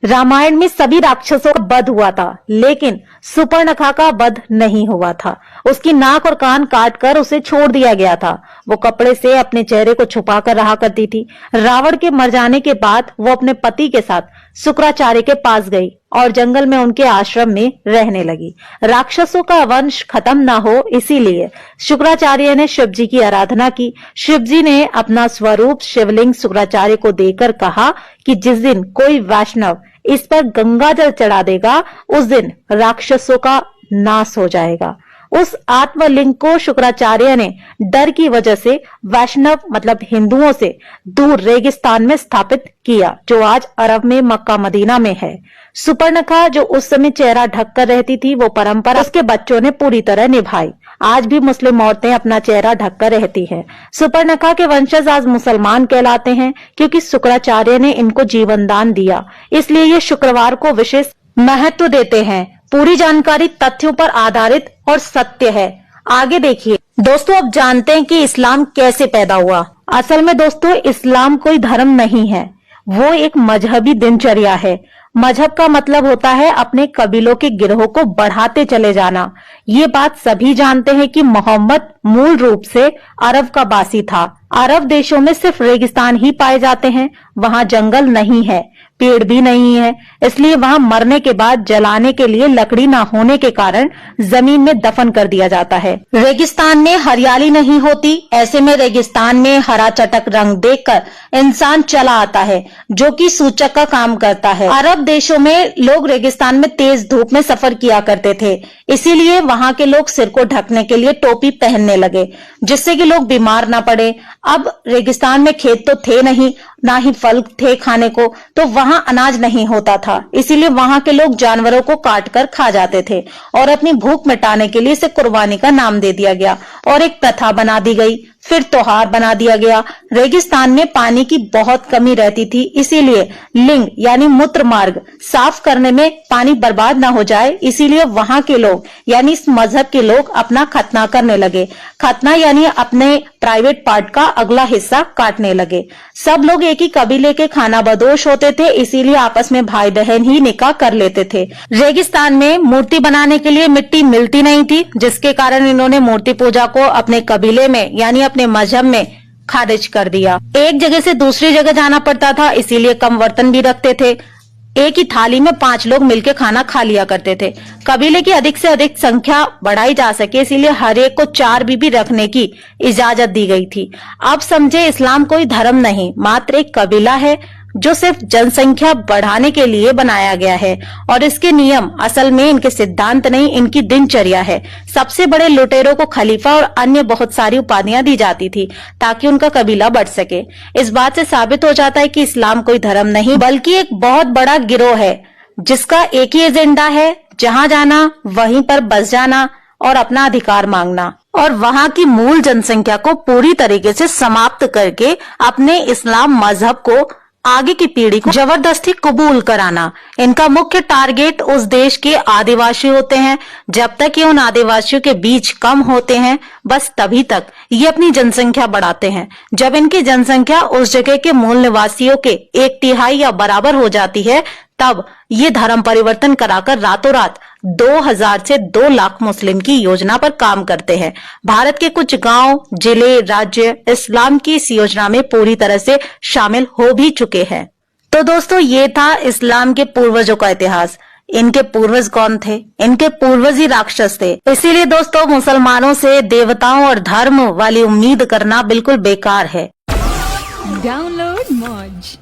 रामायण में सभी राक्षसों का वध हुआ था, लेकिन सुपर्णखा का वध नहीं हुआ था। उसकी नाक और कान काटकर उसे छोड़ दिया गया था। वो कपड़े से अपने चेहरे को छुपा कर रहा करती थी। रावण के मर जाने के बाद वो अपने पति के साथ शुक्राचार्य के पास गई और जंगल में उनके आश्रम में रहने लगी। राक्षसों का वंश खत्म ना हो, इसीलिए शुक्राचार्य ने शिव जी की आराधना की। शिव जी ने अपना स्वरूप शिवलिंग शुक्राचार्य को देकर कहा कि जिस दिन कोई वैष्णव इस पर गंगा जल चढ़ा देगा, उस दिन राक्षसों का नाश हो जाएगा। उस आत्मलिंग को शुक्राचार्य ने डर की वजह से वैष्णव मतलब हिंदुओं से दूर रेगिस्तान में स्थापित किया, जो आज अरब में मक्का मदीना में है। सुपर्णखा जो उस समय चेहरा ढककर रहती थी, वो परंपरा उसके बच्चों ने पूरी तरह निभाई। आज भी मुस्लिम औरतें अपना चेहरा ढककर रहती हैं। सुपर्णखा के वंशज आज मुसलमान कहलाते हैं, क्योंकि शुक्राचार्य ने इनको जीवन दान दिया। इसलिए ये शुक्रवार को विशेष महत्व देते हैं। पूरी जानकारी तथ्यों पर आधारित और सत्य है। आगे देखिए दोस्तों, अब जानते हैं कि इस्लाम कैसे पैदा हुआ। असल में दोस्तों, इस्लाम कोई धर्म नहीं है, वो एक मजहबी दिनचर्या है। मजहब का मतलब होता है अपने कबीलों के गिरोह को बढ़ाते चले जाना। ये बात सभी जानते हैं कि मोहम्मद मूल रूप से अरब का बासी था। अरब देशों में सिर्फ रेगिस्तान ही पाए जाते हैं, वहां जंगल नहीं है, पेड़ भी नहीं है, इसलिए वहां मरने के बाद जलाने के लिए लकड़ी ना होने के कारण जमीन में दफन कर दिया जाता है। रेगिस्तान में हरियाली नहीं होती, ऐसे में रेगिस्तान में हरा चटक रंग देखकर इंसान चला आता है, जो कि सूचक का काम करता है। अरब देशों में लोग रेगिस्तान में तेज धूप में सफर किया करते थे, इसीलिए वहां के लोग सिर को ढकने के लिए टोपी पहनने लगे, जिससे कि लोग बीमार ना पड़े। अब रेगिस्तान में खेत तो थे नहीं, ना ही फल थे खाने को, तो वहां अनाज नहीं होता था, इसीलिए वहां के लोग जानवरों को काटकर खा जाते थे और अपनी भूख मिटाने के लिए इसे कुर्बानी का नाम दे दिया गया और एक प्रथा बना दी गई, फिर त्योहार बना दिया गया। रेगिस्तान में पानी की बहुत कमी रहती थी, इसीलिए लिंग यानी मूत्र मार्ग साफ करने में पानी बर्बाद ना हो जाए, इसीलिए वहां के लोग यानी इस मजहब के लोग अपना खतना करने लगे। खतना यानी अपने प्राइवेट पार्ट का अगला हिस्सा काटने लगे। सब लोग एक ही कबीले के खानाबदोश होते थे, इसीलिए आपस में भाई बहन ही निकाह कर लेते थे। रेगिस्तान में मूर्ति बनाने के लिए मिट्टी मिलती नहीं थी, जिसके कारण इन्होंने मूर्ति पूजा को अपने कबीले में यानी अपने मजहब में खारिज कर दिया। एक जगह से दूसरी जगह जाना पड़ता था, इसीलिए कम बर्तन भी रखते थे। एक ही थाली में 5 लोग मिलकर खाना खा लिया करते थे। कबीले की अधिक से अधिक संख्या बढ़ाई जा सके, इसीलिए हर एक को 4 बीबी रखने की इजाजत दी गई थी। अब समझे, इस्लाम कोई धर्म नहीं, मात्र एक कबीला है जो सिर्फ जनसंख्या बढ़ाने के लिए बनाया गया है, और इसके नियम असल में इनके सिद्धांत नहीं, इनकी दिनचर्या है। सबसे बड़े लुटेरों को खलीफा और अन्य बहुत सारी उपाधियां दी जाती थी ताकि उनका कबीला बढ़ सके। इस बात से साबित हो जाता है कि इस्लाम कोई धर्म नहीं बल्कि एक बहुत बड़ा गिरोह है, जिसका एक ही एजेंडा है, जहां जाना वहीं पर बस जाना और अपना अधिकार मांगना, और वहां की मूल जनसंख्या को पूरी तरीके से समाप्त करके अपने इस्लाम मजहब को आगे की पीढ़ी को जबरदस्ती कबूल कराना। इनका मुख्य टारगेट उस देश के आदिवासी होते हैं। जब तक ये उन आदिवासियों के बीच कम होते हैं, बस तभी तक ये अपनी जनसंख्या बढ़ाते हैं। जब इनकी जनसंख्या उस जगह के मूल निवासियों के 1/3 या बराबर हो जाती है, तब ये धर्म परिवर्तन कराकर रातों रात 2000 से 2 लाख मुस्लिम की योजना पर काम करते हैं। भारत के कुछ गांव, जिले, राज्य इस्लाम की इस योजना में पूरी तरह से शामिल हो भी चुके हैं। तो दोस्तों, ये था इस्लाम के पूर्वजों का इतिहास। इनके पूर्वज कौन थे? इनके पूर्वज ही राक्षस थे। इसीलिए दोस्तों, मुसलमानों से देवताओं और धर्म वाली उम्मीद करना बिल्कुल बेकार है। डाउनलोड मौज।